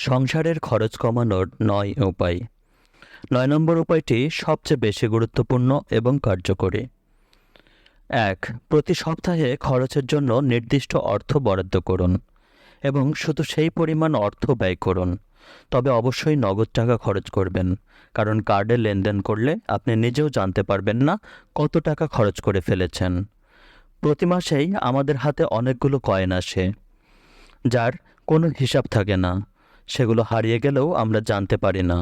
সংসারের খরচ কমানোর ৯ উপায়। ৯ নম্বর উপায়টি সবচেয়ে বেশি গুরুত্বপূর্ণ এবং কার্যকরী। ১. প্রতি সপ্তাহে খরচের জন্য নির্দিষ্ট অর্থ বরাদ্দ করুন এবং শুধু সেই পরিমাণ অর্থ ব্যয় করুন। তবে অবশ্যই নগদ টাকা খরচ করবেন, কারণ কার্ডে লেনদেন করলে আপনি নিজেও জানতে পারবেন না কত টাকা খরচ করে ফেলেছেন। প্রতি মাসেই আমাদের হাতে অনেকগুলো কয়েন আসে, যার কোনো হিসাব থাকে না। সেগুলো হারিয়ে গেলেও আমরা জানতে পারি না।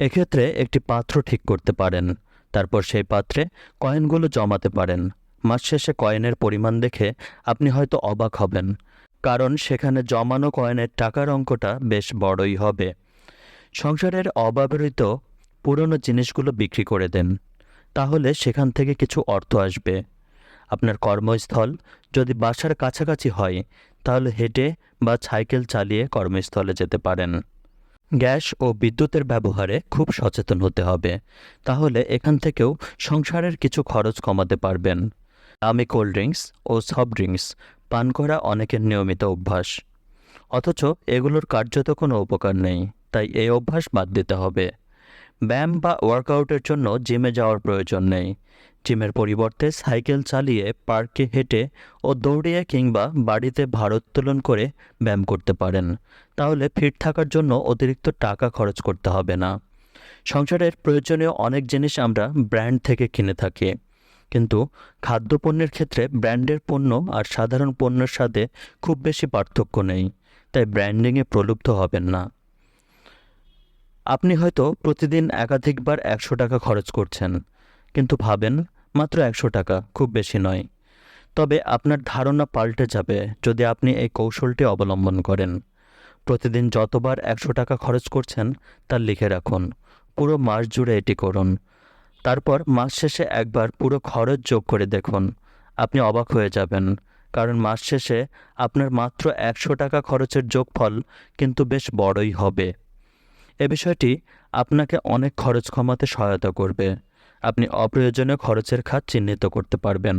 এক্ষেত্রে একটি পাত্র ঠিক করতে পারেন, তারপর সেই পাত্রে কয়েনগুলো জমাতে পারেন। মাস শেষে কয়েনের পরিমাণ দেখে আপনি হয়তো অবাক হবেন, কারণ সেখানে জমানো কয়েনের টাকার অঙ্কটা বেশ বড়ই হবে। সংসারের অব্যবহৃত পুরনো জিনিসগুলো বিক্রি করে দেন, তাহলে সেখান থেকে কিছু অর্থ আসবে। আপনার কর্মস্থল যদি বাসার কাছাকাছি হয়, তাহলে হেঁটে বা সাইকেল চালিয়ে কর্মস্থলে যেতে পারেন। গ্যাস ও বিদ্যুতের ব্যবহারে খুব সচেতন হতে হবে, তাহলে এখান থেকেও সংসারের কিছু খরচ কমাতে পারবেন। দামি কোল্ড ড্রিঙ্কস ও সফট ড্রিঙ্কস পান করা অনেকের নিয়মিত অভ্যাস, অথচ এগুলোর কার্যত কোনো উপকার নেই, তাই এই অভ্যাস বাদ দিতে হবে। ব্যায়াম বা ওয়ার্কআউটের জন্য জিমে যাওয়ার প্রয়োজন নেই। জিমের পরিবর্তে সাইকেল চালিয়ে, পার্কে হেঁটে ও দৌড়িয়ে কিংবা বাড়িতে ভারোত্তোলন করে ব্যায়াম করতে পারেন। তাহলে ফিট থাকার জন্য অতিরিক্ত টাকা খরচ করতে হবে না। সংসারের প্রয়োজনীয় অনেক জিনিস আমরা ব্র্যান্ড থেকে কিনে থাকি, কিন্তু খাদ্যপণ্যের ক্ষেত্রে ব্র্যান্ডের পণ্য আর সাধারণ পণ্যের সাথে খুব বেশি পার্থক্য নেই, তাই ব্র্যান্ডিংয়ে প্রলুব্ধ হবেন না। আপনি হয়তো প্রতিদিন একাধিকবার ১০০ টাকা খরচ করছেন, কিন্তু ভাবেন মাত্র ১০০ টাকা, খুব বেশি নয়। তবে আপনার ধারণা পাল্টে যাবে যদি আপনি এই কৌশলটি অবলম্বন করেন। প্রতিদিন যতবার ১০০ টাকা খরচ করছেন তা লিখে রাখুন। পুরো মাস জুড়ে এটি করুন। তারপর মাস শেষে একবার পুরো খরচ যোগ করে দেখুন। আপনি অবাক হয়ে যাবেন, কারণ মাস শেষে আপনার মাত্র ১০০ টাকা খরচের যোগফল কিন্তু বেশ বড়ই হবে। এ বিষয়টি আপনাকে অনেক খরচ কমাতে সহায়তা করবে। আপনি অপ্রয়োজনীয় খরচের খাত চিহ্নিত করতে পারবেন।